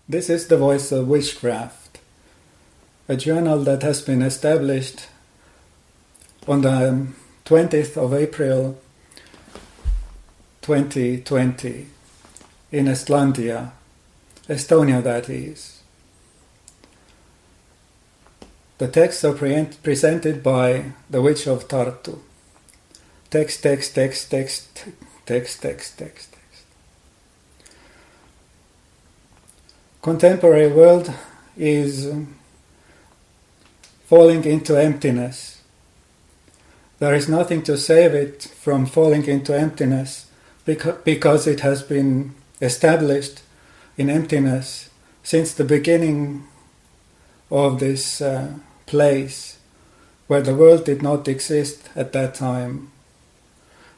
This is the Voice of Witchcraft, a journal that has been established on the 20th of April 2020 in Estonia, that is. The texts are presented by the Witch of Tartu. Text. Contemporary world is falling into emptiness. There is nothing to save it from falling into emptiness because it has been established in emptiness since the beginning of this place where the world did not exist at that time.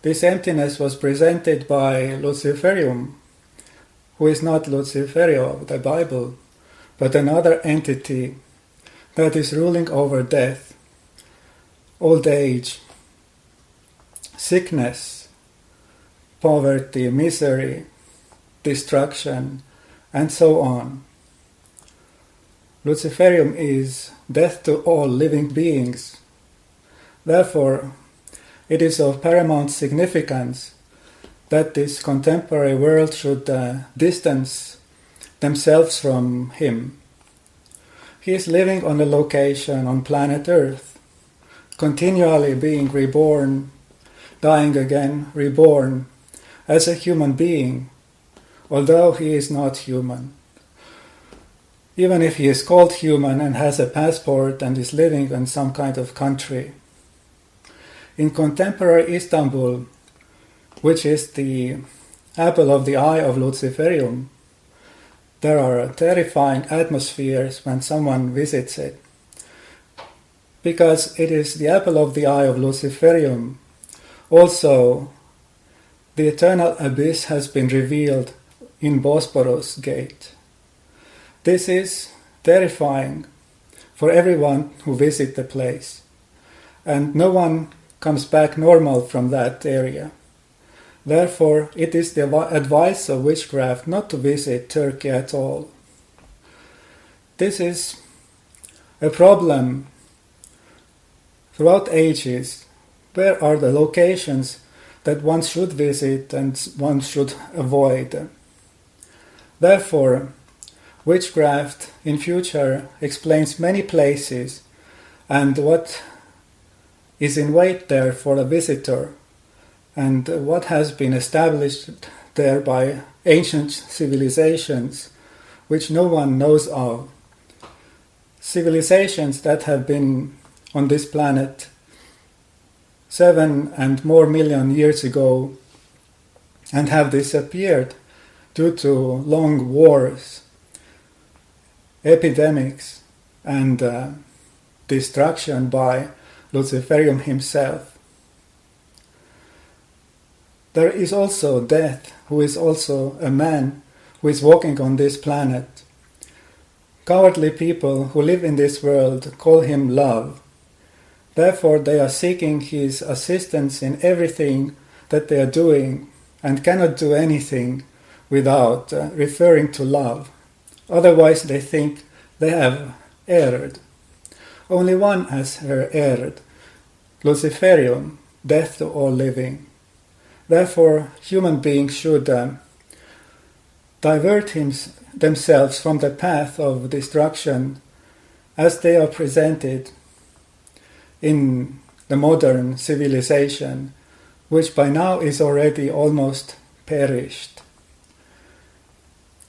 This emptiness was presented by Luciferium, who is not Luciferio of the Bible, but another entity that is ruling over death, old age, sickness, poverty, misery, destruction, and so on. Luciferium is death to all living beings. Therefore, it is of paramount significance that this contemporary world should distance themselves from him. He is living on a location on planet Earth, continually being reborn, dying again, reborn, as a human being, although he is not human. Even if he is called human and has a passport and is living in some kind of country. In contemporary Istanbul, which is the apple of the eye of Luciferium, there are terrifying atmospheres when someone visits it. Because it is the apple of the eye of Luciferium, also the eternal abyss has been revealed in Bosporus Gate. This is terrifying for everyone who visits the place, and no one comes back normal from that area. Therefore, it is the advice of witchcraft not to visit Turkey at all. This is a problem throughout ages. Where are the locations that one should visit and one should avoid? Therefore, witchcraft in future explains many places and what is in wait there for a visitor, and what has been established there by ancient civilizations which no one knows of. Civilizations that have been on this planet 7 and more million years ago and have disappeared due to long wars, epidemics, and destruction by Luciferium himself. There is also Death, who is also a man who is walking on this planet. Cowardly people who live in this world call him Love. Therefore, they are seeking his assistance in everything that they are doing and cannot do anything without referring to Love. Otherwise, they think they have erred. Only one has erred, Luciferium, death to all living. Therefore, human beings should divert themselves from the path of destruction as they are presented in the modern civilization, which by now is already almost perished.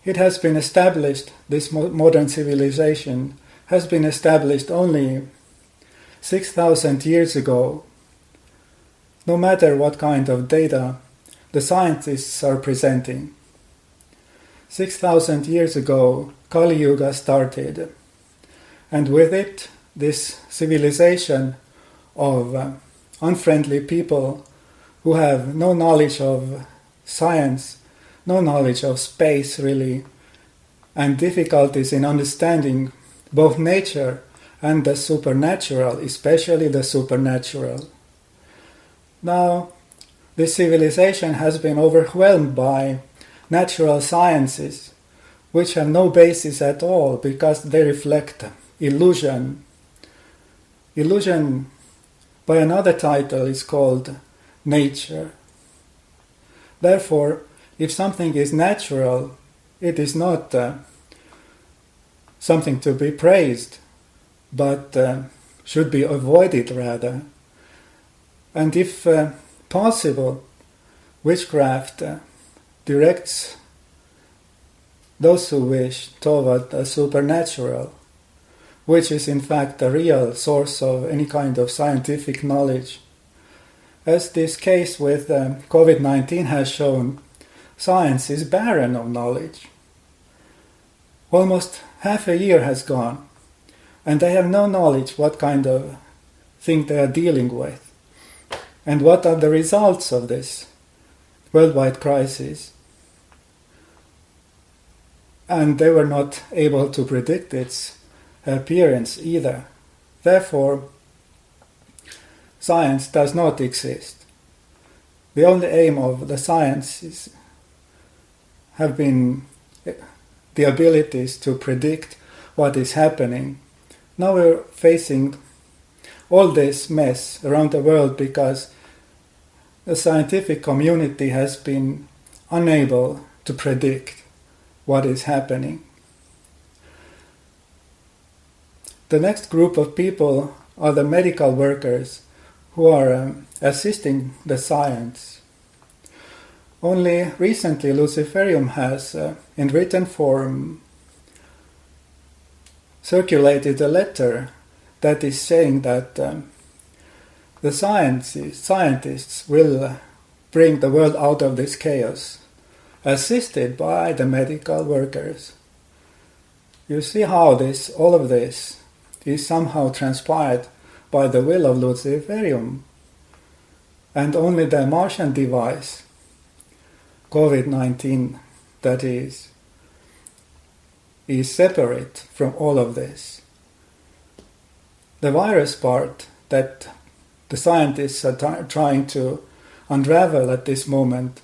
It has been established, this modern civilization has been established only 6,000 years ago. No matter what kind of data the scientists are presenting. 6,000 years ago, Kali Yuga started, and with it, this civilization of unfriendly people who have no knowledge of science, no knowledge of space really, and difficulties in understanding both nature and the supernatural, especially the supernatural. Now, this civilization has been overwhelmed by natural sciences, which have no basis at all because they reflect illusion. Illusion, by another title, is called nature. Therefore, if something is natural, it is not something to be praised, but should be avoided rather. And if possible, witchcraft directs those who wish toward the supernatural, which is in fact the real source of any kind of scientific knowledge. As this case with COVID-19 has shown, science is barren of knowledge. Almost half a year has gone, and they have no knowledge what kind of thing they are dealing with, and what are the results of this worldwide crisis. And they were not able to predict its appearance either. Therefore, science does not exist. The only aim of the sciences have been the abilities to predict what is happening. Now we're facing all this mess around the world because the scientific community has been unable to predict what is happening. The next group of people are the medical workers who are assisting the science. Only recently Luciferium has, in written form, circulated a letter that is saying that the scientists will bring the world out of this chaos, assisted by the medical workers. You see how all of this is somehow transpired by the will of Luciferium, and only the Martian device, COVID-19, that is separate from all of this. The virus part that the scientists are trying to unravel at this moment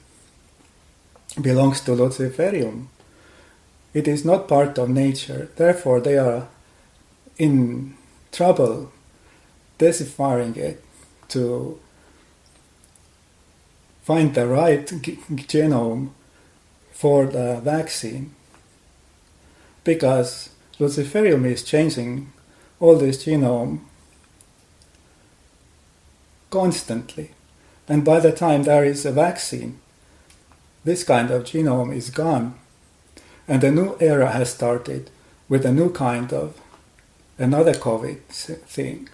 belongs to Luciferium. It is not part of nature, therefore they are in trouble deciphering it to find the right genome for the vaccine, because Luciferium is changing all this genome constantly, and by the time there is a vaccine, this kind of genome is gone, and a new era has started with a new kind of another COVID thing.